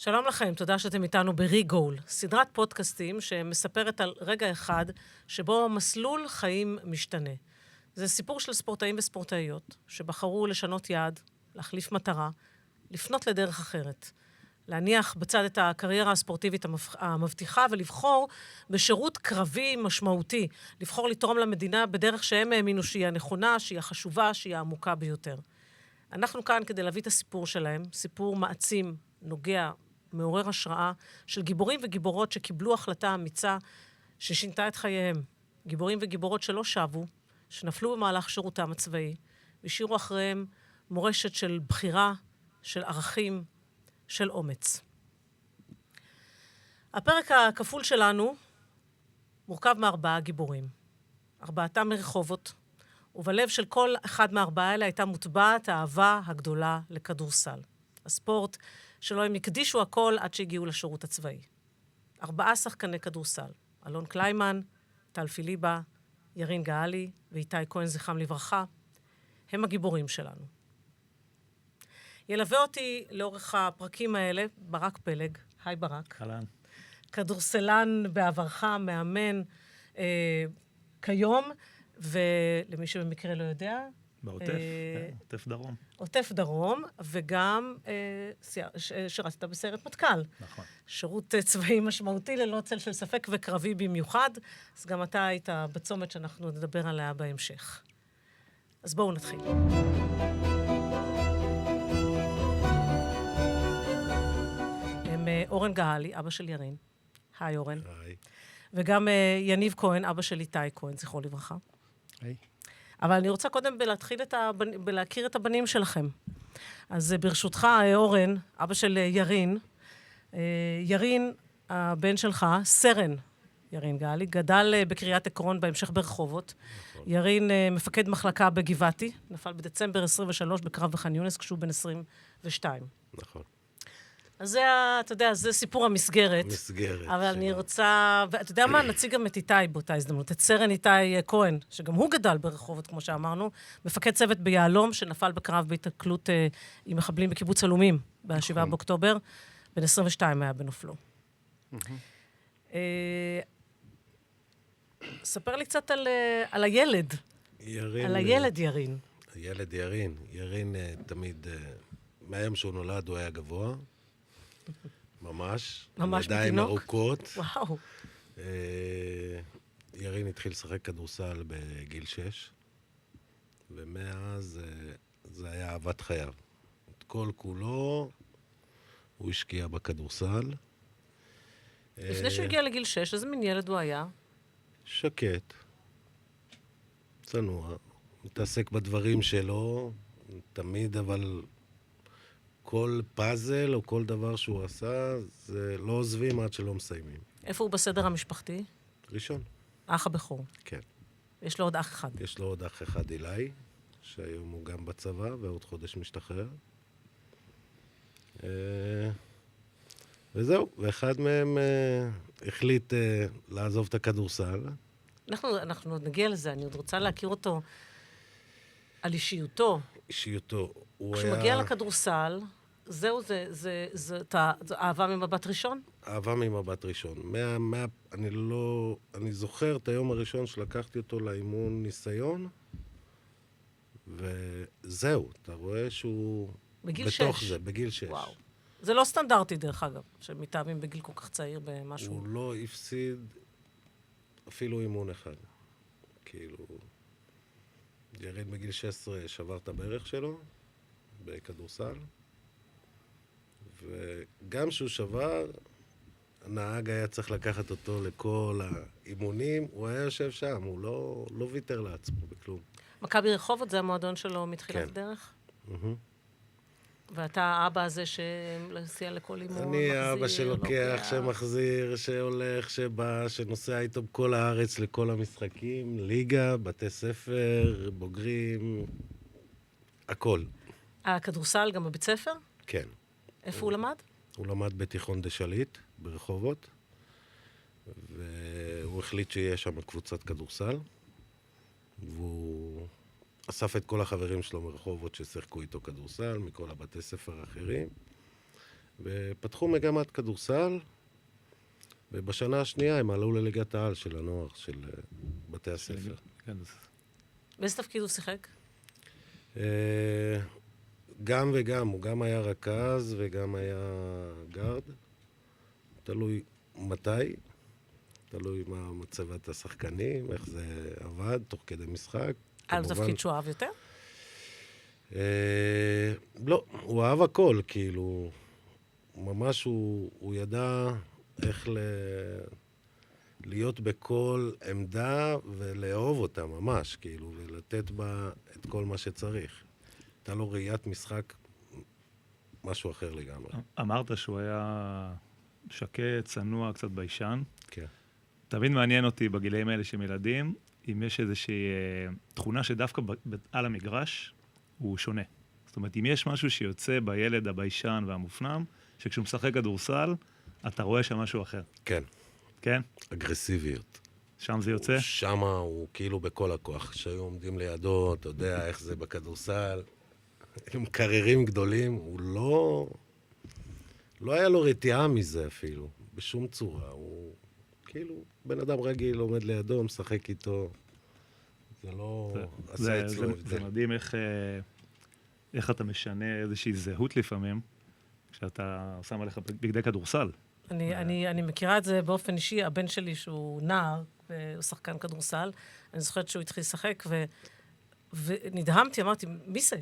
שלום לכם, תודה שאתם איתנו בריגול, סדרת פודקאסטים שמספרת על רגע אחד שבו מסלול חיים משתנה. זה סיפור של ספורטאים וספורטאיות שבחרו לשנות יעד, להחליף מטרה, לפנות לדרך אחרת, להניח בצד את הקריירה הספורטיבית המבטיחה ולבחור בשירות קרבי משמעותי, לבחור לתרום למדינה בדרך שהם האמינו שהיא הנכונה, שהיא החשובה, שהיא העמוקה ביותר. אנחנו כאן כדי להביא את הסיפור שלהם, סיפור מעצים, נוגע, מעורר השראה, של גיבורים וגיבורות שקיבלו החלטה אמיצה ששינתה את חייהם. גיבורים וגיבורות שלא שבו, שנפלו במהלך שירותם הצבאי, והשאירו אחריהם מורשת של בחירה, של ערכים, של אומץ. הפרק הכפול שלנו מורכב מארבעה גיבורים. ארבעתם מרחובות, ובלב של כל אחד מארבעה האלה הייתה מוטבעת האהבה הגדולה לכדורסל. הספורט שלו הם הקדישו הכל עד שהגיעו לשירות הצבאי. 4 שחקני כדורסל, אלון קליימן, טל פיליבה, ירין גאלי ואיתי כהן זכרם לברכה, הם הגיבורים שלנו. ילווה אותי לאורך הפרקים האלה ברק פלג. היי ברק. אהלן. כדורסלן בעברך, מאמן כיום, ולמי שבמקרה לא יודע, בעוטף, עוטף דרום. עוטף דרום, וגם שירתת בסיירת מטכ"ל. נכון. שירות צבאי משמעותי ללא צל של ספק וקרבי במיוחד, אז גם אתה היית בצומת שאנחנו נדבר עליה בהמשך. אז בואו נתחיל. הם אורן גאלי, אבא של ירין. היי אורן. היי. וגם יניב כהן, אבא של איתי כהן, זכרו לברכה. היי. אבל אני רוצה קודם להתחיל בלהכיר את הבנים שלכם. אז ברשותך, אורן, אבא של ירין, ירין, הבן שלך, סרן ירין גאלי, גדל בקריית עקרון, בהמשך ברחובות. ירין מפקד מחלקה בגבעתי, נפל בדצמבר 23 בקרב בח'אן יונס, כשהוא בן 22. נכון. אז זה, אתה יודע, זה סיפור המסגרת. מסגרת. אבל אני רוצה, ואתה יודע מה, נציג גם את איתי באותה הזדמנות, את סרן איתי כהן, שגם הוא גדל ברחובות, כמו שאמרנו, מפקד צוות ביהלום, שנפל בקרב בהתקלות עם מחבלים בקיבוץ אלומים, ב7 באוקטובר, בן 22 היה בנופלו. ספר לי קצת על הילד. ירין, על הילד ירין. הילד ירין. ירין תמיד, מהיום שהוא נולד הוא היה גבוה. ממש. ממש ידיים בתינוק? ארוכות. וואו. ירין התחיל לשחק כדורסל בגיל 6, ומאז זה היה אהבת חייו. את כל כולו הוא השקיע בכדורסל. לפני שהוא הגיע לגיל 6, איזה מין ילד הוא היה? שקט, צנוע, מתעסק בדברים שלו, תמיד, אבל כל פאזל או כל דבר שהוא עשה, זה לא עוזבים עד שלא מסיימים. איפה הוא בסדר המשפחתי? ראשון. אח הבכור. כן. יש לו עוד אח אחד. יש לו עוד אח אחד אילי, שהיום הוא גם בצבא ועוד חודש משתחרר. וזהו, ואחד מהם החליט לעזוב את הכדורסל. אנחנו עוד נגיע לזה, אני עוד רוצה להכיר אותו על אישיותו. אישיותו, הוא כשהוא היה... מגיע לכדורסל, זהו, זה אהבה ממבט ראשון? אהבה ממבט ראשון. אני זוכר את היום הראשון שלקחתי אותו לאימון ניסיון, וזהו, אתה רואה שהוא... בגיל 6. בתוך זה, בגיל 6. וואו. זה לא סטנדרטי, דרך אגב, שמתאהבים בגיל כל כך צעיר במשהו. הוא לא הפסיד אפילו אימון אחד. כאילו, ירין בגיל 16 שבר את הברך שלו בכדורסל, וגם שהוא שבר, הנהג היה צריך לקחת אותו לכל האימונים, הוא היה יושב שם, הוא לא ויתר לעצמו בכלום. מכבי רחובות זה המועדון שלו מתחילת הדרך? ואתה האבא הזה שמסיע לכל אימון, אני האבא שלוקח, שמחזיר, שהולך, שבא, שנוסע איתו בכל הארץ לכל המשחקים, ליגה, בתי ספר, בוגרים, הכל. הכדורסל גם בבית ספר? כן. איפה הוא למד? הוא למד בתיכון דשליט, ברחובות, והוא החליט שיש שם קבוצת כדורסל, והוא אסף את כל החברים שלו מרחובות ששיחקו איתו כדורסל, מכל הבתי ספר האחרים, ופתחו מגמת כדורסל, ובשנה השנייה הם עלו לליגת העל של הנוער, של בתי הספר. כן, באיזה תפקיד הוא שיחק? גם וגם, הוא גם היה רכז וגם היה גארד. תלוי מתי, תלוי מה מצבת השחקנים, איך זה עבד, תוך כדי משחק. היה לו תפקיד שהוא אהב יותר? לא, הוא אהב הכל, כאילו, ממש הוא ידע איך להיות בכל עמדה ולאהוב אותה ממש, כאילו, ולתת בה את כל מה שצריך. הייתה לו ראיית משחק, משהו אחר לגמרי. אמרת שהוא היה שקט, צנוע, קצת ביישן. כן. תמיד מעניין אותי בגילאים האלה שהם ילדים, אם יש איזושהי תכונה שדווקא על המגרש הוא שונה. זאת אומרת, אם יש משהו שיוצא בילד הביישן והמופנם, שכשהוא משחק כדורסל, אתה רואה שם משהו אחר. כן. כן? אגרסיביות. שם זה יוצא? שמה הוא כאילו בכל הכוח. כשהיו עומדים לידו, אתה יודע איך זה בכדורסל, עם קררים גדולים, הוא לא היה לו רתיעה מזה אפילו, בשום צורה. הוא כאילו בן אדם רגיל עומד לידו, משחק איתו. זה לא עשה אצלו הבדל. זה מדהים איך אתה משנה איזושהי זהות לפעמים, כשאתה שם עליך בגדי כדורסל. אני מכירה את זה באופן אישי, הבן שלי שהוא נער, הוא שחקן כדורסל, אני זוכרת שהוא התחיל לשחק, ונדהמתי, אמרתי, מי זה?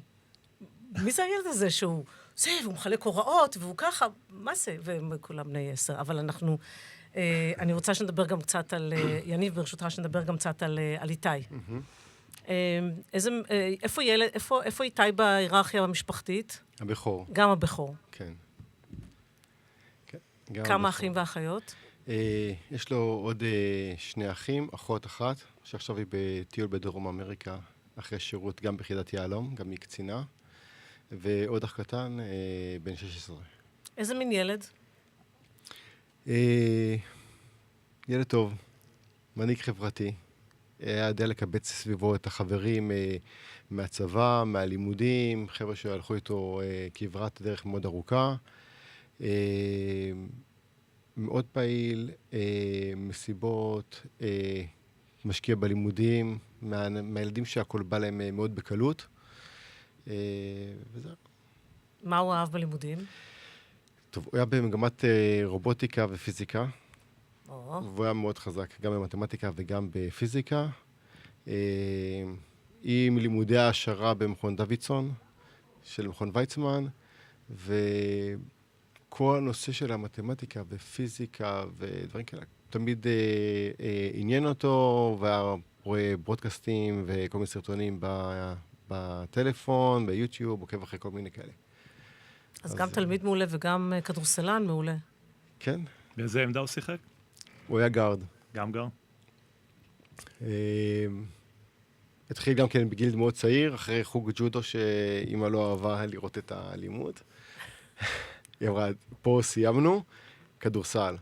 מי זה הילד הזה שהוא זה, והוא מחלק הוראות, והוא ככה, מה זה? והם כולם בני 10, אבל אני רוצה שנדבר גם קצת על, יניב, ברשותך, שנדבר גם קצת על איתי. איפה איתי בהיררכיה המשפחתית? הבכור. גם הבכור. כן. כמה אחים ואחיות? יש לו עוד 2 אחים, אחות אחת, שעכשיו היא בטיול בדרום אמריקה, אחרי שירות גם ביחידת יהלום, גם היא קצינה, ועוד אח קטן, בן 16. איזה מין ילד? ילד טוב, מנהיג חברתי. היה יודע לקבץ סביבו את החברים מהצבא, מהלימודים, חבר'ה שהלכו איתו כברת דרך מאוד ארוכה. מאוד פעיל, מסיבות, משקיע בלימודים, מהילדים שהכל בא להם מאוד בקלות. וזהו. מה הוא אהב בלימודים? טוב, הוא היה במגמת רובוטיקה ופיזיקה. והוא היה מאוד חזק, גם במתמטיקה וגם בפיזיקה. עם לימודי העשרה במכון דוידסון, של מכון ויצמן, כל הנושא של המתמטיקה ופיזיקה ודברים כאלה, תמיד עניין אותו, והיה רואה ברודקאסטים וכל מיני סרטונים בטלפון, ביוטיוב, עוקב אחרי כל מיני כאלה. אז גם תלמיד מעולה וגם כדורסלן מעולה. כן. באיזה עמדה הוא שיחק? הוא היה גארד. גם גארד? התחיל גם כן בגיל מאוד צעיר, אחרי חוג ג'ודו שאמא לא אהבה לראות את הלימוד. היא אמרה, פה סיימנו, כדורסל.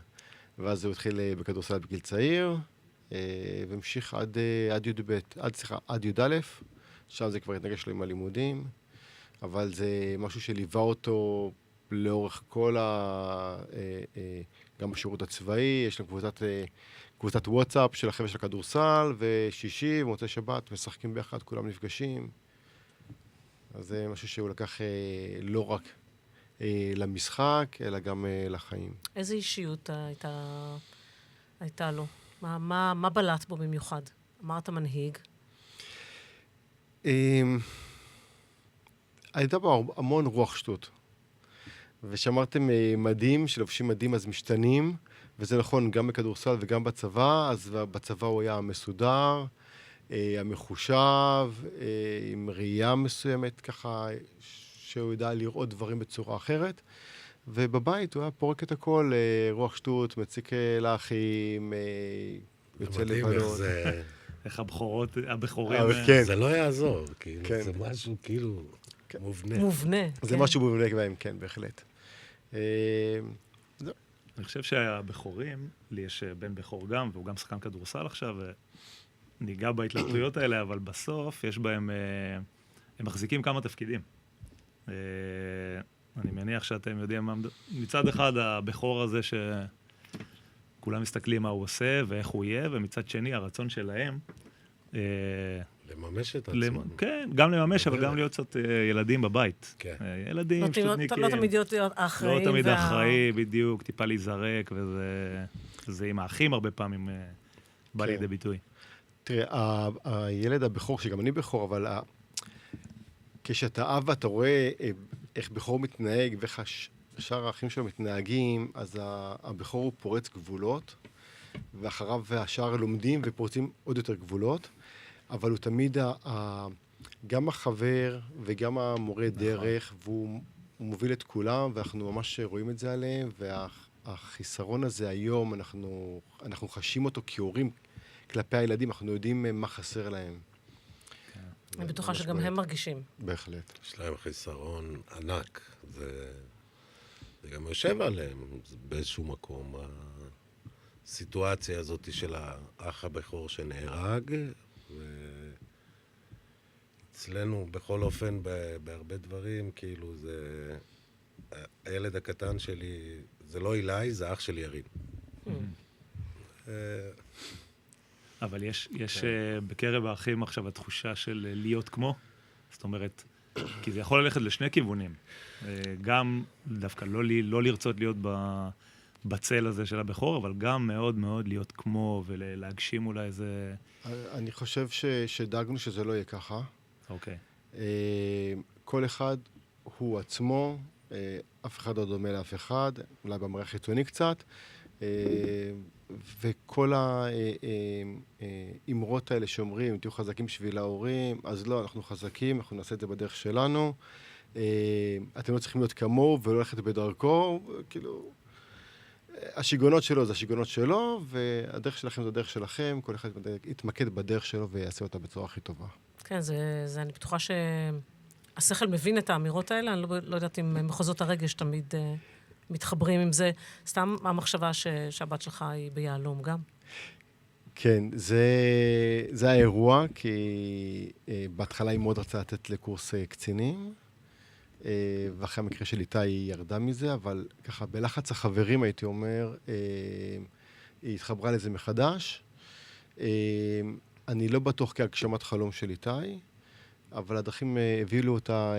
ואז הוא התחיל בכדורסל בגיל צעיר, והמשיך עד י"א, שם זה כבר התנגש לו עם הלימודים, אבל זה משהו שליווה אותו לאורך כל גם בשירות הצבאי, יש לנו קבוצת וואטסאפ של החבר'ה של הכדורסל, ושישי ומוצאי שבת משחקים ביחד, כולם נפגשים. אז זה משהו שהוא לקח לא רק למשחק, אלא גם לחיים. איזה אישיות הייתה לו? מה בלט בו במיוחד? אמרת מנהיג. הייתה בו המון רוח שטות. ושמרתם מדים, שלובשים מדים אז משתנים, וזה נכון גם בכדורסל וגם בצבא, אז בצבא הוא היה מסודר, המחושב, עם ראייה מסוימת, ככה שהוא יודע לראות דברים בצורה אחרת, ובבית הוא היה פורק את הכל, רוח שטות, מציק לאחים, יוצא לבנות. איך הבכורים... זה לא יעזור, זה משהו כאילו מובנה. מובנה. זה משהו מובנה בהם, כן, בהחלט. אני חושב שהבכורים, לי יש בן בכור גם, והוא גם שחקן כדורסל עכשיו, וניגע בהתלבטויות האלה, אבל בסוף יש בהם, הם מחזיקים כמה תפקידים. אני מניח שאתם יודעים מה... מצד אחד, הבכור הזה שכולם מסתכלים מה הוא עושה ואיך הוא יהיה, ומצד שני, הרצון שלהם... לממש את עצמם. כן, גם לממש, אבל גם להיות קצת ילדים בבית. כן. ילדים, שטותניקים. לא תמיד להיות האחראים. לא תמיד אחראי, בדיוק, טיפה להיזרק, וזה עם האחים הרבה פעמים בא לידי ביטוי. תראה, הילד הבכור, שגם אני בכור, אבל כשאתה אב ואתה רואה איך בכור מתנהג ואיך שאר האחים שלו מתנהגים, אז הבכור הוא פורץ גבולות, ואחריו השאר לומדים ופורצים עוד יותר גבולות, אבל הוא תמיד גם החבר וגם המורה דרך, והוא מוביל את כולם, ואנחנו ממש רואים את זה עליהם, והחיסרון הזה היום, אנחנו חשים אותו כהורים כלפי הילדים, אנחנו יודעים מה חסר להם. אני בטוחה שגם הם מרגישים. בהחלט. יש להם חיסרון ענק. זה גם יושב עליהם באיזשהו מקום. הסיטואציה הזאת של האח הבכור שנהרג, ואצלנו בכל אופן בהרבה דברים, כאילו זה... הילד הקטן שלי, זה לא אילי, זה אח של ירין. אבל יש בקרב האחים עכשיו התחושה של להיות כמו, זאת אומרת, כי זה יכול ללכת לשני כיוונים. גם דווקא לא לרצות להיות בצל הזה של הבכור, אבל גם מאוד מאוד להיות כמו ולהגשים אולי איזה... אני חושב שדאגנו שזה לא יהיה ככה. אוקיי. כל אחד הוא עצמו, אף אחד לא דומה לאף אחד, אולי במראה חיצוני קצת, וכל האמרות האלה שאומרים, תהיו חזקים בשביל ההורים, אז לא, אנחנו חזקים, אנחנו נעשה את זה בדרך שלנו. אתם לא צריכים להיות כמוהו ולא ללכת בדרכו, כאילו... השיגונות שלו זה השיגונות שלו, והדרך שלכם זה הדרך שלכם, כל אחד יתמקד בדרך שלו ויעשה אותה בצורה הכי טובה. כן, אני בטוחה שהשכל מבין את האמירות האלה, אני לא יודעת אם מחוזות הרגש תמיד מתחברים עם זה. סתם המחשבה שהבת שלך היא ביהלום גם. כן, זה האירוע, כי בהתחלה היא מאוד רצה לתת לקורס קצינים, ואחרי המקרה של איתה היא ירדה מזה, אבל ככה בלחץ החברים הייתי אומר, היא התחברה לזה מחדש. אני לא בטוח כהגשמת חלום של איתי, אבל הדרכים הבילו אותה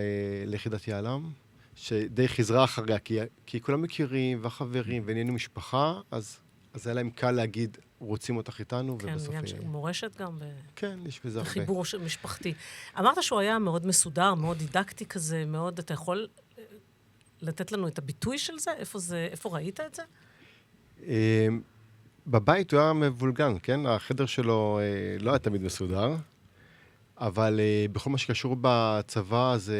ליחידת יעלם, שדי חזרה אחריה, כי כולם מכירים והחברים ונהיינו משפחה, אז היה להם קל להגיד, רוצים אותך איתנו, כן, ובסוף... עניין של מורשת גם. כן, יש בזה הרבה. חיבור משפחתי. אמרת שהוא היה מאוד מסודר, מאוד דידקטי כזה, מאוד... אתה יכול לתת לנו את הביטוי של זה? איפה ראית את זה? בבית הוא היה מבולגן, כן? החדר שלו לא היה תמיד מסודר, אבל בכל מה שקשור בצבא זה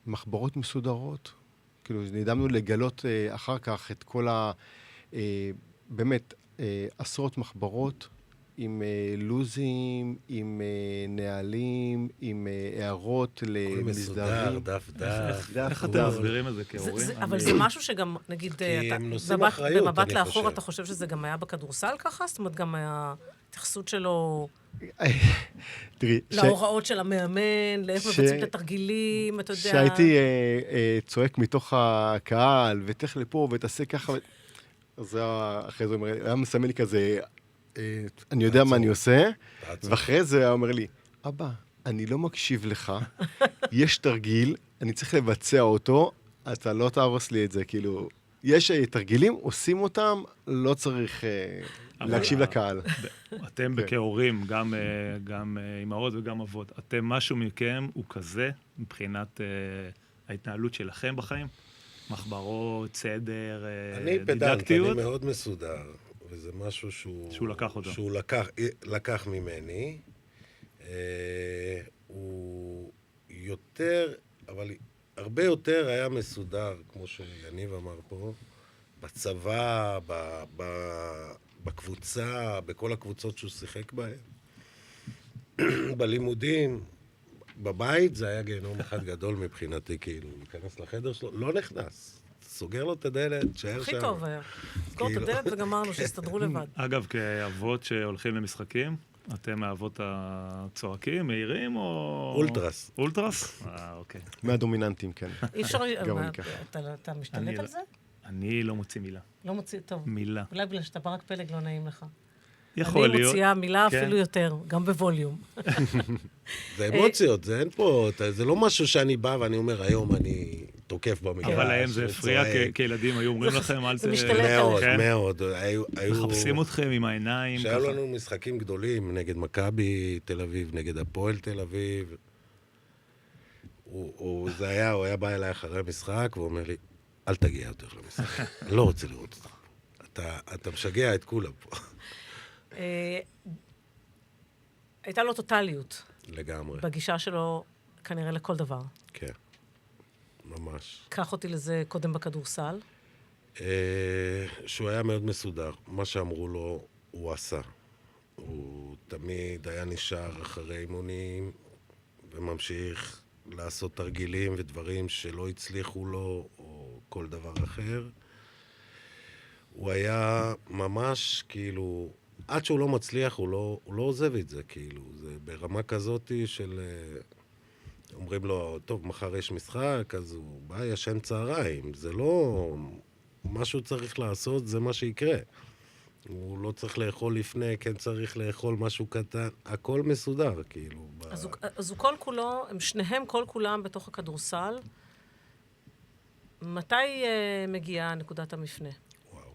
מחברות מסודרות. כאילו, נדמנו לגלות אחר כך את כל באמת, עשרות מחברות עם לוזים, עם נהלים, עם הערות למסדרים. מסודר, דף. איך אתם מסבירים את זה כהורים? אבל זה משהו שגם, נגיד, במבט לאחור, אתה חושב שזה גם היה בכדורסל ככה? זאת אומרת, גם ההתייחסות שלו... תראי, להוראות של המאמן, לאיפה מבצעים את התרגילים, אתה יודע... שהייתי צועק מתוך הקהל, ותלך לפה ותעשה ככה... אז אחרי זה הוא היה מסמן לי כזה, אני יודע מה אני עושה, ואחרי זה הוא אומר לי, אבא, אני לא מקשיב לך, יש תרגיל, אני צריך לבצע אותו, אתה לא תהרוס לי את זה, כאילו, יש תרגילים, עושים אותם, לא צריך להקשיב לקהל. אתם כהורים, גם אמהות וגם אבות, אתם משהו מכם הוא כזה, מבחינת ההתנהלות שלכם בחיים? מחברות, סדר, אני דידקטיות? פדנט, אני מאוד מסודר, וזה משהו שהוא לקח אותו. שהוא לקח ממני. הוא יותר, אבל הרבה יותר היה מסודר, כמו שיניב אמר פה, בצבא, בקבוצה, בכל הקבוצות שהוא שיחק בהן, בלימודים. בבית זה היה גיהנום אחד גדול מבחינתי, כאילו, להיכנס לחדר שלו, לא נכנס. סוגר לו את הדלת, שער שם. הכי טוב היה. סגור את הדלת וגמרנו, שיסתדרו לבד. אגב, כאבות שהולכים למשחקים, אתם מהאבות הצועקים, מהירים או... אולטרס. אולטרס? אוקיי. מהדומיננטים, כן. אי אפשר... גם אני ככה. אתה משתלט על זה? אני לא מוציא מילה. לא מוציא, טוב. מילה. אולי בגלל שאתה ברק פלג לא נעים לך. יכול אני להיות. מוציאה מילה כן. אפילו יותר, גם בווליום. זה אמוציות, זה אין פה, זה לא משהו שאני בא ואני אומר, היום אני תוקף במגרש. אבל להם זה הפריע וצועק. כילדים, היו אומרים לכם, אל זה ת... משתלט מאוד, כן. מאוד. מחפשים אתכם עם העיניים. שהיו ככה. לנו משחקים גדולים נגד מכבי תל אביב, נגד הפועל תל אביב. הוא היה בא אליי אחרי המשחק, והוא אומר לי, אל תגיע יותר למשחק, אני לא רוצה לראות אותך. אתה משגע את כולם פה. הייתה לו טוטליות לגמרי, בגישה שלו, כנראה לכל דבר. כן. ממש. קח אותי לזה קודם בכדורסל. שהוא היה מאוד מסודר. מה שאמרו לו, הוא עשה. הוא תמיד היה נשאר אחרי אימונים, וממשיך לעשות תרגילים ודברים שלא הצליחו לו, או כל דבר אחר. הוא היה ממש, כאילו, עד שהוא לא מצליח, הוא לא עוזב את זה, כאילו. זה ברמה כזאת של... אומרים לו, טוב, מחר יש משחק, אז הוא בא, ישן צהריים. זה לא... מה שהוא צריך לעשות, זה מה שיקרה. הוא לא צריך לאכול לפני, כן צריך לאכול משהו קטן. הכל מסודר, כאילו. אז הוא כל כולו, הם שניהם כל כולם בתוך הכדורסל. מתי מגיעה נקודת המפנה? וואו.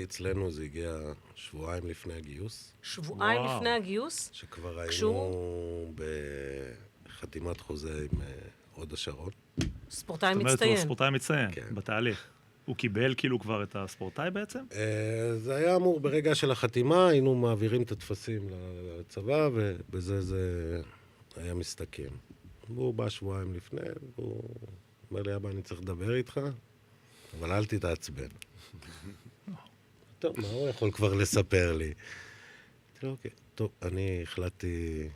אצלנו זה הגיע שבועיים לפני הגיוס, שבועיים וואו. לפני הגיוס? שכבר קשור? היינו בחתימת חוזה עם הוד השרון. ספורטאי זאת אומרת, הוא מצטיין. ספורטאי מצטיין, כן. בתהליך. הוא קיבל כאילו כבר את הספורטאי בעצם? זה היה אמור, ברגע של החתימה, היינו מעבירים את הטפסים לצבא, ובזה זה היה מסתכם. והוא בא שבועיים לפני, והוא אומר לי, אבא, אני צריך לדבר איתך, אבל אל תתעצבן. טוב, מה הוא יכול כבר לספר לי? אמרתי לו, אוקיי, טוב, אני החלטתי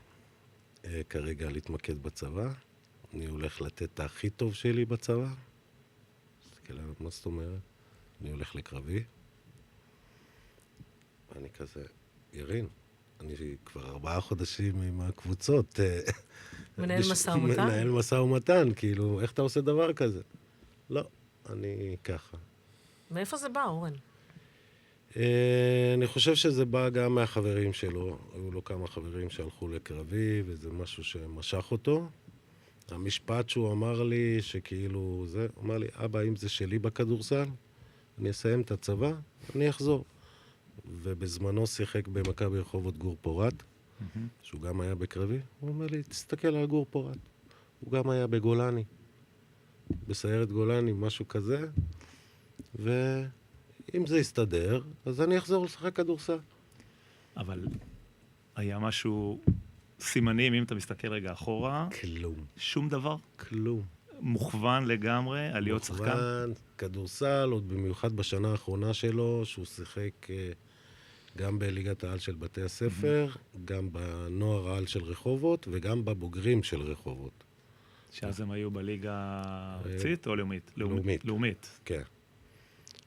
כרגע להתמקד בצבא, אני הולך לתת את הכי טוב שלי בצבא. מסתכל עליו, מה זאת אומרת? אני הולך לקרבי. אני כזה, ירין, אני כבר 4 חודשים עם הקבוצות. מנהל משא ומתן? מנהל משא ומתן, כאילו, איך אתה עושה דבר כזה? לא, אני ככה. מאיפה זה בא, אורן? אני חושב שזה בא גם מהחברים שלו. היו לו כמה חברים שהלכו לקרבי, וזה משהו שמשך אותו. המשפט שהוא אמר לי, שכאילו זה, הוא אמר לי, אבא, אם זה שלי בכדורסל, אני אסיים את הצבא, אני אחזור. ובזמנו שיחק במכבי רחובות גור פורט, שהוא גם היה בקרבי. הוא אומר לי, תסתכל על גור פורט. הוא גם היה בגולני, בסיירת גולני, משהו כזה. ואם זה יסתדר, אז אני אחזור לשחק כדורסל. אבל היה משהו, סימנים, אם אתה מסתכל רגע אחורה, כלום. שום דבר, כלום. מוכוון לגמרי על להיות שחקן. מוכוון, כדורסל, עוד במיוחד בשנה האחרונה שלו, שהוא שיחק גם בליגת העל של בתי הספר, גם בנוער העל של רחובות, וגם בבוגרים של רחובות. שאז הם היו בליגה הארצית או לאומית? לאומית. לאומית. כן.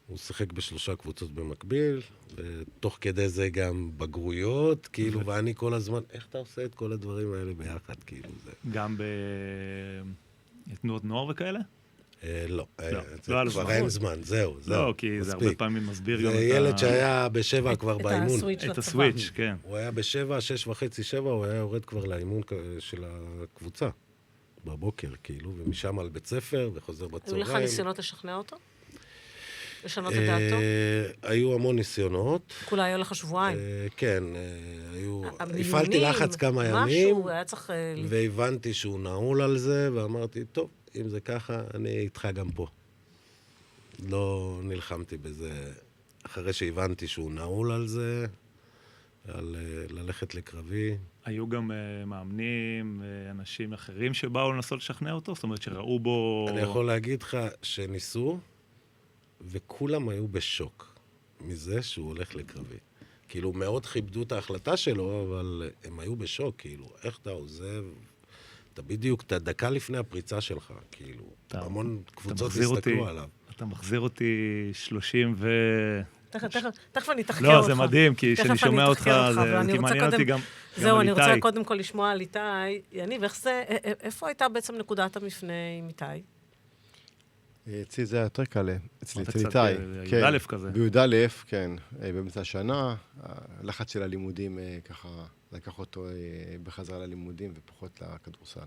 הוא שיחק ב3 קבוצות במקביל, ותוך כדי זה גם בגרויות, כאילו, ואני כל הזמן, איך אתה עושה את כל הדברים האלה ביחד, כאילו, זה... גם בתנועות נוער וכאלה? לא, לא היה לו כבר זמן. אין זמן, זהו, לא, כי זה הרבה מספיק. פעמים מסביר זה גם את ילד שהיה ב7 כבר באימון. הסוויץ' את לצבא. הסוויץ', כן. הוא היה ב7, 6:30, 7, הוא היה יורד כבר לאימון של הקבוצה, בבוקר, כאילו, ומשם על בית ספר, וחוזר היו בצהריים. לך ניסיונות לשכנע אותו? לשנות את דעתו? היו המון ניסיונות. כולה היו לך שבועיים. כן, היו... המיונים, הפעלתי לחץ כמה ימים, משהו, היה צריך... והבנתי שהוא נעול על זה, ואמרתי, טוב, אם זה ככה, אני איתך גם פה. לא נלחמתי בזה. אחרי שהבנתי שהוא נעול על זה, על ללכת לקרבי. היו גם מאמנים, אנשים אחרים שבאו לנסות לשכנע אותו? זאת אומרת שראו בו... אני יכול להגיד לך שניסו, וכולם היו בשוק מזה שהוא הולך לקרבי. כאילו, מאוד כיבדו את ההחלטה שלו, אבל הם היו בשוק, כאילו, איך אתה עוזב? אתה בדיוק, אתה דקה לפני הפריצה שלך, כאילו, המון קבוצות הסתכלו עליו. אתה מחזיר אותי תכף אני אתחקר אותך. לא, זה מדהים, כי כשאני שומע אותך, זה מעניין אותי גם על זהו, אני רוצה איתי. קודם כל לשמוע על איתי. יניב, איפה הייתה בעצם נקודת המפנה עם איתי? אצלי זה היה יותר קל, אצל קצת איתי. י"א כזה. בי"א, כן, באמצע השנה, הלחץ של הלימודים ככה לקח אותו בחזרה ללימודים ופחות לכדורסל.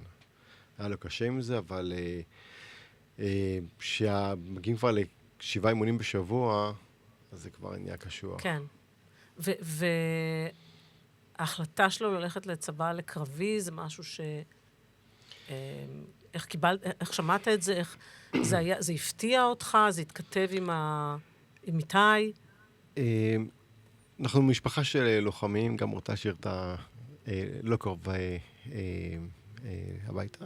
היה לו קשה עם זה, אבל כשמגיעים כבר ל7 אימונים בשבוע, אז זה כבר נהיה קשוח. כן. וההחלטה שלו ללכת לצבא לקרבי, זה משהו ש... איך קיבלת, איך שמעת את זה? איך זה הפתיע אותך? זה התכתב עם איתי? אנחנו משפחה של לוחמים, גם אותה שירתה לא קרוב הביתה,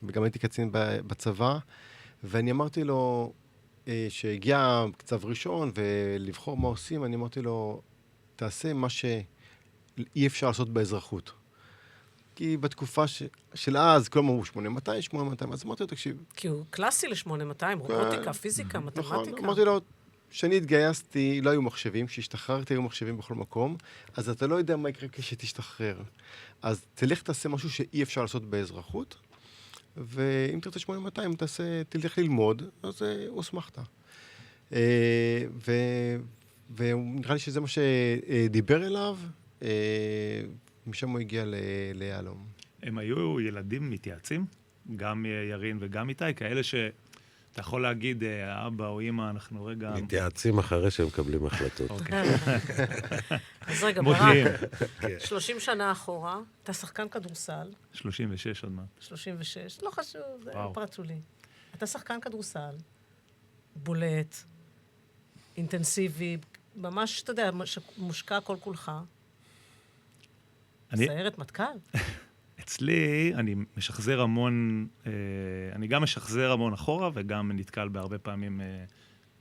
וגם הייתי קצין בצבא, ואני אמרתי לו, שהגיע קצב ראשון ולבחור מה עושים, אני אמרתי לו, תעשה מה שאי אפשר לעשות באזרחות. כי בתקופה של אז, כלומר הוא 8200, 8200, אז אמרתי לו, תקשיב. כי הוא קלאסי ל-8200, רובוטיקה, פיזיקה, מתמטיקה. נכון, אמרתי לו, כשאני התגייסתי, לא היו מחשבים, כשהשתחררתי היו מחשבים בכל מקום, אז אתה לא יודע מה יקרה כשתשתחרר. אז תלך תעשה משהו שאי אפשר לעשות באזרחות, ואם תרצה 8200, תלך ללמוד, אז הוסמכת. ונראה לי שזה מה שדיבר אליו, משם הוא הגיע ליהלום. הם היו ילדים מתייעצים, גם ירין וגם איתי, כאלה שאתה יכול להגיד, אבא או אמא, אנחנו רגע... מתייעצים אחרי שהם מקבלים החלטות. אז רגע, מודיעים. ברק, 30 שנה אחורה, אתה שחקן כדורסל. 36 עוד מעט. 36, לא חשוב, זה וואו. פרט שולי. אתה שחקן כדורסל, בולט, אינטנסיבי, ממש, אתה יודע, מושקע כל כולך. סיירת מטכ"ל? אצלי, אני משחזר המון, אני גם משחזר המון אחורה, וגם נתקל בהרבה פעמים,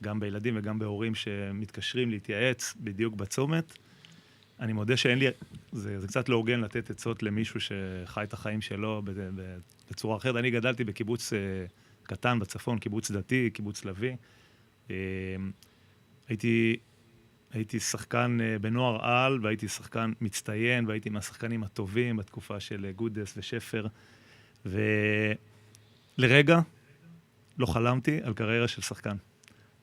גם בילדים וגם בהורים שמתקשרים להתייעץ בדיוק בצומת. אני מודה שאין לי, זה קצת לא הוגן לתת עצות למישהו שחי את החיים שלו בצורה אחרת. אני גדלתי בקיבוץ קטן בצפון, קיבוץ דתי, קיבוץ לוי. הייתי שחקן בנוער על, והייתי שחקן מצטיין, והייתי מהשחקנים הטובים בתקופה של גודס ושפר. ולרגע לא חלמתי על קריירה של שחקן.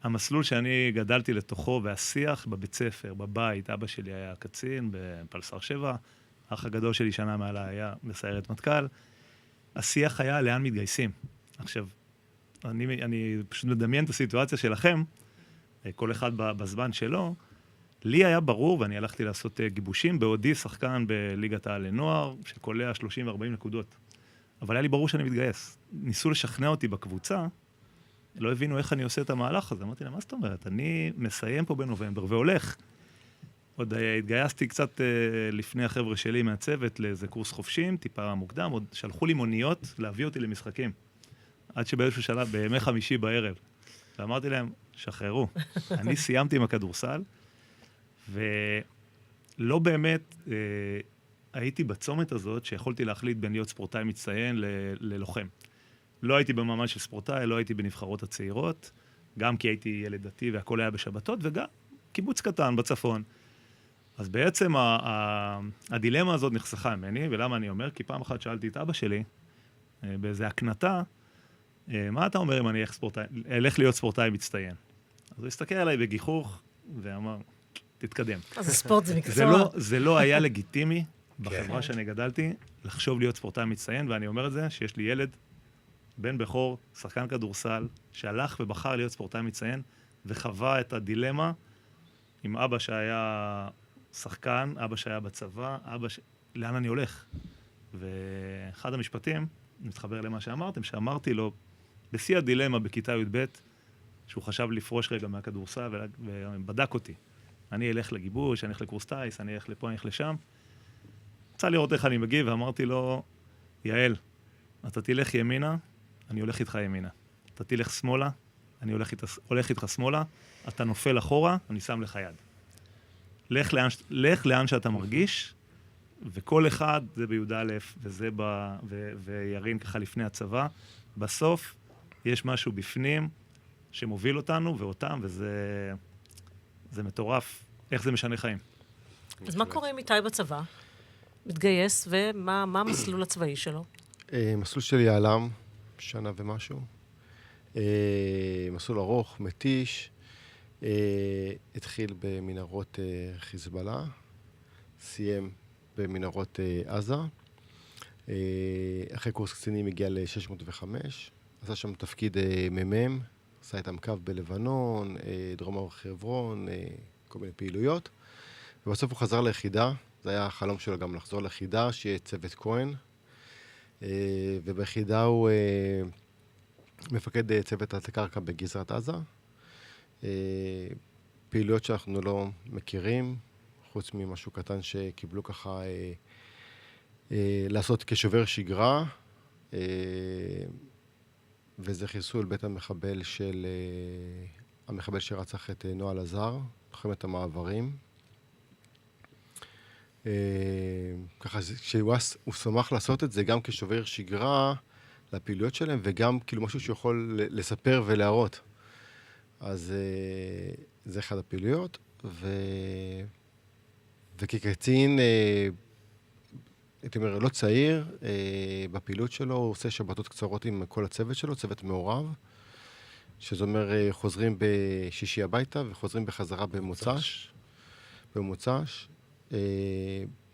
המסלול שאני גדלתי לתוכו, והשיח בבית ספר, בבית, אבא שלי היה קצין בפלסר 7, האח הגדול שלי שנה מעלה היה בסיירת מטכ"ל. השיח היה לאן מתגייסים. עכשיו, אני פשוט מדמיין את הסיטואציה שלכם, כל אחד בזמן שלו. לי היה ברור, ואני הלכתי לעשות גיבושים, בעודי שחקן בליגת העל לנוער, שקולע 30-40 נקודות. אבל היה לי ברור שאני מתגייס. ניסו לשכנע אותי בקבוצה, לא הבינו איך אני עושה את המהלך הזה. אמרתי להם, מה זאת אומרת? אני מסיים פה בנובמבר והולך. עוד התגייסתי קצת לפני החבר'ה שלי מהצוות לאיזה קורס חופשים, טיפה מוקדם, עוד שלחו לי מוניות להביא אותי למשחקים. עד שבאיזשהו שלב, בימי חמישי בערב. ואמרתי להם, שחררו. אני סיימתי עם הכדורסל, ולא באמת הייתי בצומת הזאת שיכולתי להחליט בין להיות ספורטאי מצטיין ללוחם. לא הייתי במעמד של ספורטאי, לא הייתי בנבחרות הצעירות, גם כי הייתי ילד דתי והכל היה בשבתות, וגם קיבוץ קטן בצפון. אז בעצם הדילמה הזאת נחסכה ממני, ולמה אני אומר? כי פעם אחת שאלתי את אבא שלי, באיזה הקנטה, מה אתה אומר אם אני אלך להיות ספורטאי מצטיין? אז הוא הסתכל עליי בגיחוך, ואמר, תתקדם. אז הספורט זה מקצוע. זה לא היה לגיטימי בחברה שאני גדלתי, לחשוב להיות ספורטאי מצטיין, ואני אומר את זה, שיש לי ילד, בן בכור, שחקן כדורסל, שהלך ובחר להיות ספורטאי מצטיין, וחווה את הדילמה עם אבא שהיה שחקן, אבא שהיה בצבא, לאן אני הולך? ואחד המשפטים, מתחבר למה שאמרתם, שאמרתי לו, בשיא הדילמה בכיתה י"ב, שהוא חשב לפרוש רגע מהכדורסל, ובדק אותי. אני אלך לגיבוש, אני אלך לקורס טייס, אני אלך לפה, אני אלך לשם. רצה לראות איך אני מגיב, ואמרתי לו, יעל, אתה תלך ימינה, אני הולך איתך ימינה. אתה תלך שמאלה, אני הולך איתך שמאלה, אתה נופל אחורה, אני שם לך יד. לך לאן שאתה מרגיש, וכל אחד, זה בי"א, וירין ככה לפני הצבא, בסוף יש משהו בפנים שמוביל אותנו ואותם, זה מטורף. איך זה משנה חיים? אז מה קורה עם איתי בצבא? מתגייס, ומה המסלול הצבאי שלו? מסלול של יעלם, שנה ומשהו. מסלול ארוך, מתיש. התחיל במנהרות חיזבאללה, סיים במנהרות עזה. אחרי קורס קצינים הגיע ל-605, עשה שם תפקיד ממם, עשה איתם קו בלבנון, דרום הר חברון, כל מיני פעילויות. ובסוף הוא חזר ליחידה, זה היה החלום שלו גם לחזור ליחידה, שיהיה צוות כהן. וביחידה הוא מפקד צוות הקרקע בגזרת עזה. פעילויות שאנחנו לא מכירים, חוץ ממשהו קטן שקיבלו ככה לעשות כשובר שגרה, וזה חיסול בית המחבל שרצח את נועה אלעזר, לוחמת המעברים. ככה שהוא שמח לעשות את זה גם כשובר שגרה לפעילויות שלהם, וגם כאילו משהו שיכול לספר ולהראות. אז זה אחד הפעילויות, וכקצין, הייתי אומר, לא צעיר, בפעילות שלו הוא עושה שבתות קצרות עם כל הצוות שלו, צוות מעורב, שזה אומר חוזרים בשישי הביתה וחוזרים בחזרה במוצ"ש.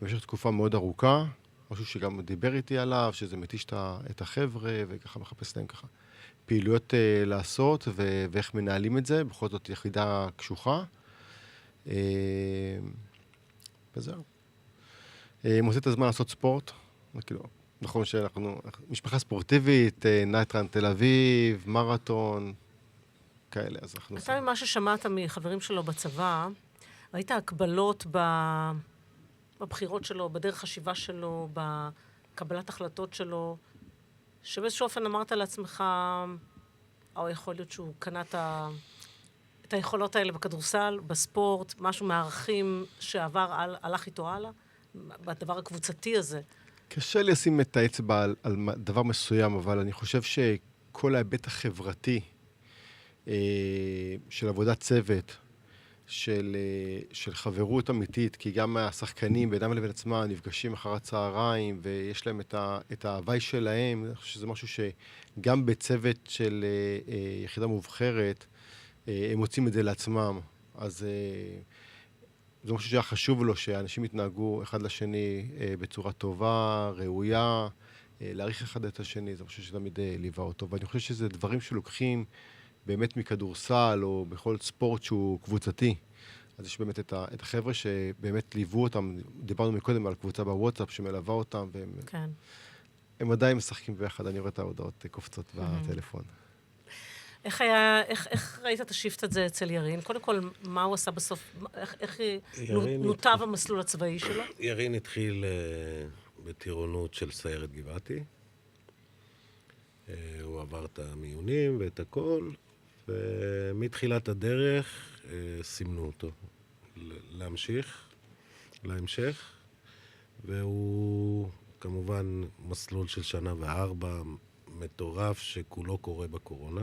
במשך תקופה מאוד ארוכה, משהו שגם דיבר איתי עליו, שזה מתיש את החבר'ה, וככה מחפש להם ככה פעילויות לעשות, ואיך מנהלים את זה, בכל זאת יחידה קשוחה. וזהו. מוצא את הזמן לעשות ספורט, כאילו, נכון שאנחנו משפחה ספורטיבית, נייטרן תל אביב, מרתון, כאלה, אז אנחנו... אתה ממה ששמעת מחברים שלו בצבא, ראית הקבלות בבחירות שלו, בדרך חשיבה שלו, בקבלת החלטות שלו, שבאיזשהו אופן אמרת לעצמך, או יכול להיות שהוא קנה את היכולות האלה בכדורסל, בספורט, משהו מהערכים שעבר, הלך איתו הלאה, בדבר הקבוצתי הזה. קשה לשים את האצבע על דבר מסוים, אבל אני חושב שכל ההיבט החברתי של עבודת צוות, של חברות אמיתית, כי גם השחקנים בינם לבין עצמם נפגשים אחר הצהריים, ויש להם את ההוואי שלהם, אני חושב שזה משהו שגם בצוות של יחידה מובחרת, הם מוצאים את זה לעצמם. אז זה משהו שהיה חשוב לו, שאנשים יתנהגו אחד לשני בצורה טובה, ראויה, להעריך אחד את השני, זה משהו שתמיד ליווה אותו. ואני חושב שזה דברים שלוקחים באמת מכדורסל, או בכל ספורט שהוא קבוצתי. אז יש באמת את החבר'ה שבאמת ליוו אותם, דיברנו מקודם על קבוצה בוואטסאפ שמלווה אותם, והם כן. הם עדיין משחקים ביחד, אני רואה את ההודעות קופצות בטלפון. איך ראית את השיפט הזה אצל ירין? קודם כל, מה הוא עשה בסוף? איך נותב המסלול הצבאי שלו? ירין התחיל בטירונות של סיירת גבעתי. הוא עבר את המיונים ואת הכל, ומתחילת הדרך סימנו אותו להמשך, והוא כמובן מסלול של 1.4 שנה, מטורף שכולו קורה בקורונה.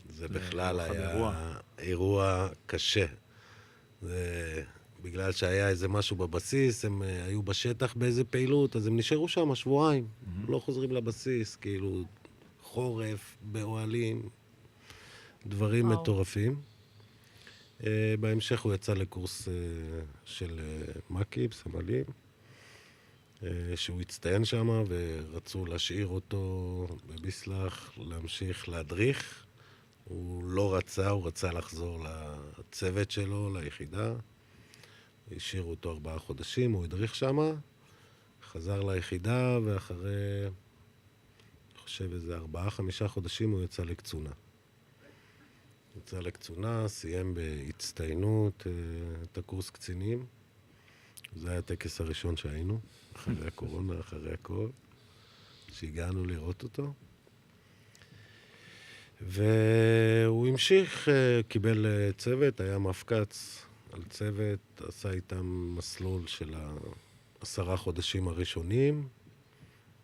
זה בכלל היה אירוע קשה. בגלל שהיה איזה משהו בבסיס, הם היו בשטח באיזה פעילות, אז הם נשארו שם שבועיים. לא חוזרים לבסיס, כאילו חורף, באוהלים, דברים מטורפים. בהמשך הוא יצא לקורס של מקיב, סמלים, שהוא הצטיין שם, ורצו להשאיר אותו בביסלח, להמשיך להדריך. הוא לא רצה, הוא רצה לחזור לצוות שלו, ליחידה. השאירו אותו 4 חודשים, הוא הדריך שם, חזר ליחידה, ואחרי, אני חושב, איזה 4-5 חודשים הוא יצא לקצונה. יצא לקצונה, סיים בהצטיינות את הקורס קצינים. זה היה הטקס הראשון שהיינו, אחרי הקורונה, אחרי הכל, שהגענו לראות אותו. והוא המשיך, קיבל צוות, היה מפקץ על צוות, עשה איתם מסלול של 10 חודשים הראשונים,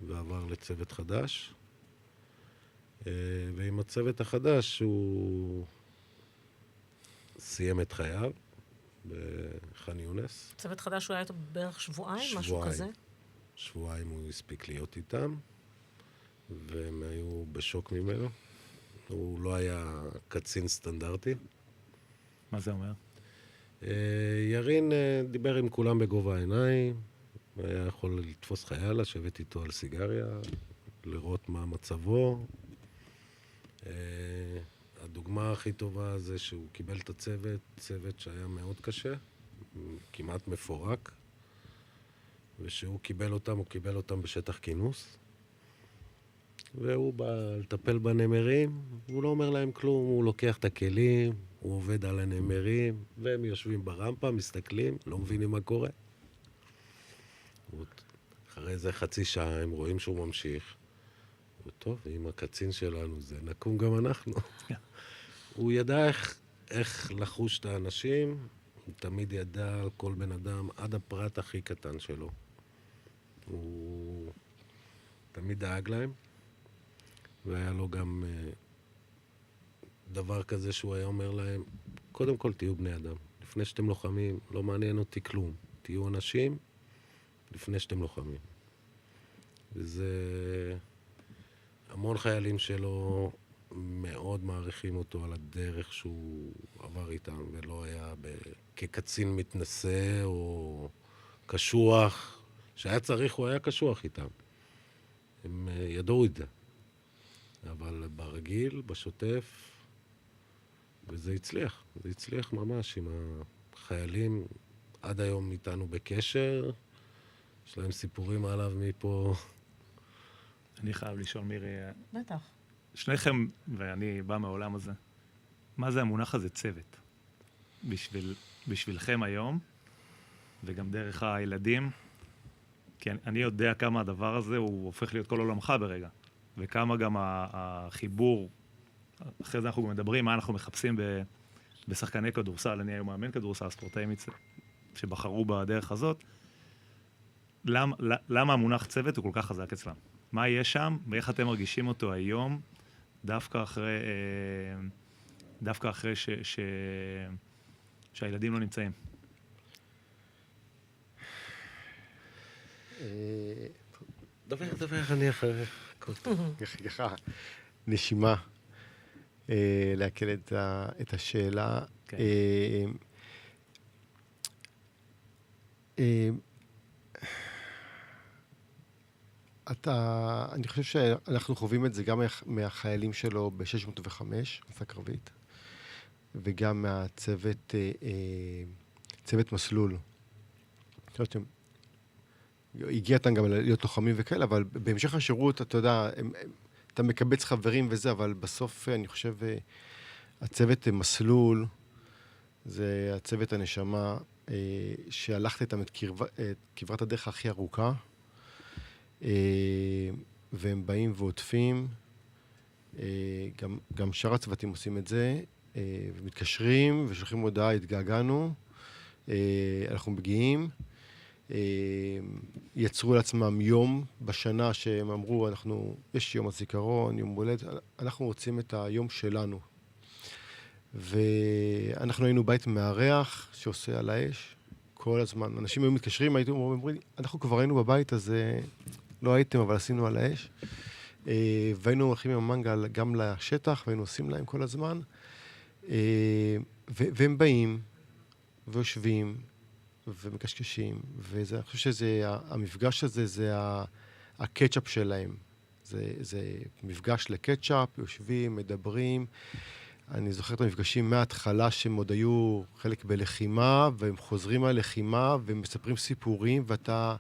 ועבר לצוות חדש. ועם הצוות החדש הוא סיים את חייו בח'אן יונס. צוות חדש, הוא היה איתו בערך שבועיים, משהו כזה? שבועיים הוא הספיק להיות איתם, והם היו בשוק ממנו. הוא לא היה קצין סטנדרטי. מה זה אומר? ירין דיבר עם כולם בגובה העיניים, היה יכול לתפוס חייל, לשבת איתו על סיגריה, לראות מה מצבו. הדוגמה הכי טובה זה שהוא קיבל את צוות שהיה מאוד קשה, כמעט מפורק, ושהוא קיבל אותם, הוא קיבל אותם בשטח כינוס, והוא בא לטפל בנמרים, הוא לא אומר להם כלום, הוא לוקח את הכלים, הוא עובד על הנמרים, והם יושבים ברמפה, מסתכלים, לא מבינים מה קורה. אחרי זה חצי שעה הם רואים שהוא ממשיך. טוב, אם הקצין שלנו זה, נקום גם אנחנו. הוא ידע איך לחוש את האנשים, הוא תמיד ידע על כל בן אדם, עד הפרט הכי קטן שלו. הוא תמיד דאג להם, והיה לו גם דבר כזה שהוא היה אומר להם, קודם כל תהיו בני אדם. לפני שאתם לוחמים, לא מעניין אותי כלום. תהיו אנשים לפני שאתם לוחמים. וזה... המון חיילים שלו מאוד מעריכים אותו על הדרך שהוא עבר איתם, ולא היה כקצין מתנשא או קשוח. שהיה צריך, הוא היה קשוח איתם. הם ידעו את זה. אבל ברגיל, בשוטף, וזה הצליח. זה הצליח ממש עם החיילים עד היום איתנו בקשר. יש להם סיפורים עליו מפה. אני חייב לשאול, מירי, בטח. שניכם, ואני בא מהעולם הזה, מה זה המונח הזה צוות? בשבילכם היום, וגם דרך הילדים, כי אני יודע כמה הדבר הזה הוא הופך להיות כל עולמך ברגע, וכמה גם החיבור, אחרי זה אנחנו גם מדברים, מה אנחנו מחפשים בשחקני כדורסל, אני היום מאמן כדורסל, ספורטאים שבחרו בדרך הזאת, למה המונח צוות הוא כל כך חזק אצלם? מה יש שם, ואיך אתם מרגישים אותו היום, דווקא אחרי שהילדים לא נמצאים? דבר, אני אחרי. ככה, נשימה, להקל את השאלה. כן. אני חושב שאנחנו חווים את זה גם מהחיילים שלו ב-605, מסע קרבית, וגם מהצוות, צוות מסלול. הגיע אותם גם להיות לוחמים וכאלה, אבל בהמשך השירות, אתה יודע, אתה מקבץ חברים וזה, אבל בסוף אני חושב, הצוות מסלול, זה הצוות הנשמה, שהלכת איתם את כברת הדרך הכי ארוכה, והם באים ועוטפים, גם שאר הצוותים עושים את זה, ומתקשרים ושולחים הודעה, התגעגענו, אנחנו מגיעים, יצרו לעצמם יום בשנה שהם אמרו, יש יום הזיכרון, יום הולדת, אנחנו רוצים את היום שלנו. ואנחנו היינו בית מארח שעושה על האש כל הזמן. אנשים היו מתקשרים, אומרים, אנחנו כבר היינו בבית, אז לא הייתם, אבל עשינו על האש. והיינו הולכים עם המנגל גם לשטח, והיינו עושים להם כל הזמן. והם באים ויושבים ומקשקשים, ואני חושב שזה, המפגש הזה זה הקטשאפ שלהם. זה מפגש לקטשאפ, יושבים, מדברים. אני זוכר את המפגשים מההתחלה שהם עוד היו חלק בלחימה, והם חוזרים מהלחימה ומספרים סיפורים, ואתה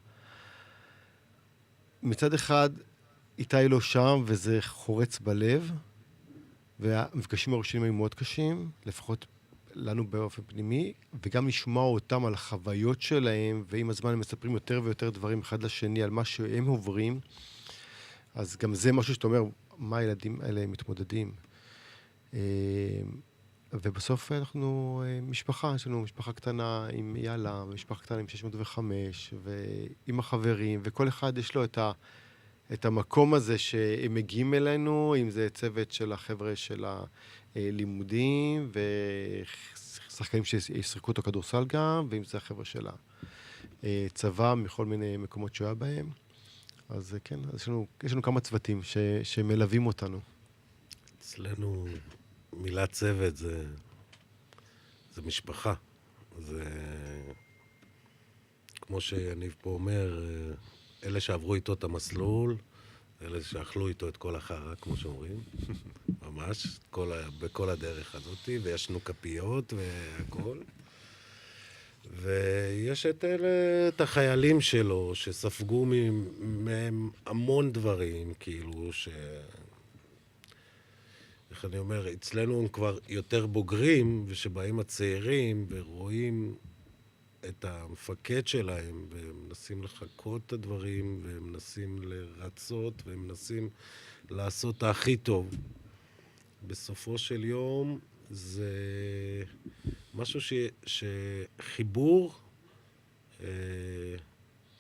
מצד אחד איתי לא שם, וזה חורץ בלב, והמפגשים הראשונים היו מאוד קשים, לפחות לנו באופן פנימי, וגם לשמוע אותם על החוויות שלהם, ועם הזמן הם מספרים יותר ויותר דברים אחד לשני על מה שהם עוברים, אז גם זה משהו שאתה אומר, מה הילדים האלה מתמודדים. ובסוף אנחנו משפחה, יש לנו משפחה קטנה עם יאללה, משפחה קטנה עם 605, ועם החברים, וכל אחד יש לו את המקום הזה שהם מגיעים אלינו, אם זה צוות של החבר'ה של הלימודים, ושחקנים שישחקו אותו כדורסל גם, ואם זה החבר'ה של הצבא מכל מיני מקומות שהוא היה בהם. אז כן, אז יש לנו כמה צוותים שמלווים אותנו. אצלנו מילה צוות זה משפחה. זה כמו שיניב פה אומר, אלה שעברו איתו את המסלול, אלה שאכלו איתו את כל החרא, כמו שאומרים, ממש, בכל הדרך הזאת, וישנו כפיות והכל. ויש את החיילים שלו, שספגו מהם המון דברים, כאילו, איך אני אומר, אצלנו הם כבר יותר בוגרים, ושבאים הצעירים ורואים את המפקד שלהם, והם מנסים לחכות את הדברים, והם מנסים לרצות, והם מנסים לעשות את הכי טוב. בסופו של יום זה משהו שחיבור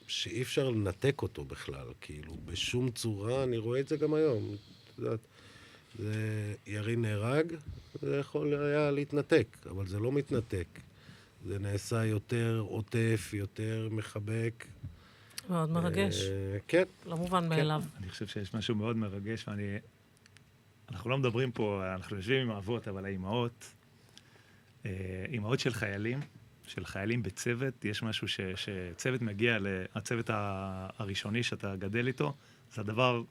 שאי אפשר לנתק אותו בכלל, כאילו, בשום צורה, אני רואה את זה גם היום, את יודעת, ירין נהרג, זה יכול היה להתנתק, אבל זה לא מתנתק. זה נעשה יותר עוטף, יותר מחבק. מאוד מרגש. כן. לא מובן מאליו. אני חושב שיש משהו מאוד מרגש, אנחנו לא מדברים פה, אנחנו יושבים עם האבות, אבל האימהות, אימהות של חיילים בצוות, יש משהו שצוות מגיע, הצוות הראשוני שאתה גדל איתו, זה הדבר,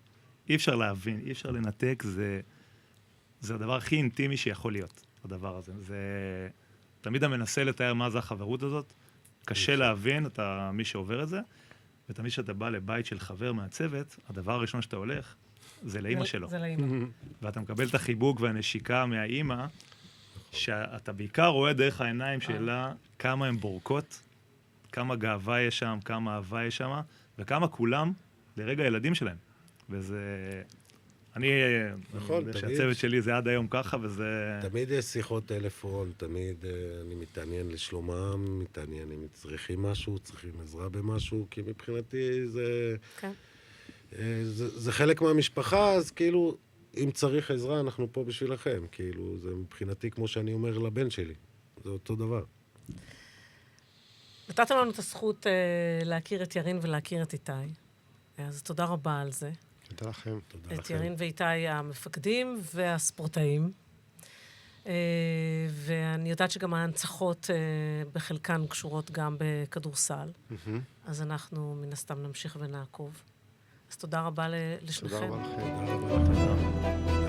אי אפשר להבין, אי אפשר לנתק, זה הדבר הכי אינטימי שיכול להיות, הדבר הזה. זה תמיד המנסה לתאר מה זה החברות הזאת, קשה להבין, מי שעובר את זה, ותמיד שאתה בא לבית של חבר מהצוות, הדבר הראשון שאתה הולך, זה לאמא שלו. זה לאמא. ואתה מקבל את החיבוק והנשיקה מהאמא, שאתה בעיקר רואה דרך העיניים שלה כמה הן בורקות, כמה גאווה יש שם, כמה אהבה יש שם, וכמה כולם לרגע הילדים שלהם. וזה... נכון, שהצוות שלי זה עד היום ככה, וזה... תמיד יש שיחות טלפון, תמיד אני מתעניין לשלומם, מתעניין אם צריכים משהו, צריכים עזרה במשהו, כי מבחינתי זה... כן. זה חלק מהמשפחה, אז כאילו, אם צריך עזרה, אנחנו פה בשבילכם. כאילו, זה מבחינתי כמו שאני אומר לבן שלי. זה אותו דבר. נתתם לנו את הזכות להכיר את ירין ולהכיר את איתי. אז תודה רבה על זה. תודה לכם. תודה את לכם. ירין ואיתי המפקדים והספורטאים. ואני יודעת שגם ההנצחות בחלקן קשורות גם בכדורסל. אז אנחנו מן הסתם נמשיך ונעקוב. אז תודה רבה לשניכם. תודה רבה לכם. תודה רבה לכם.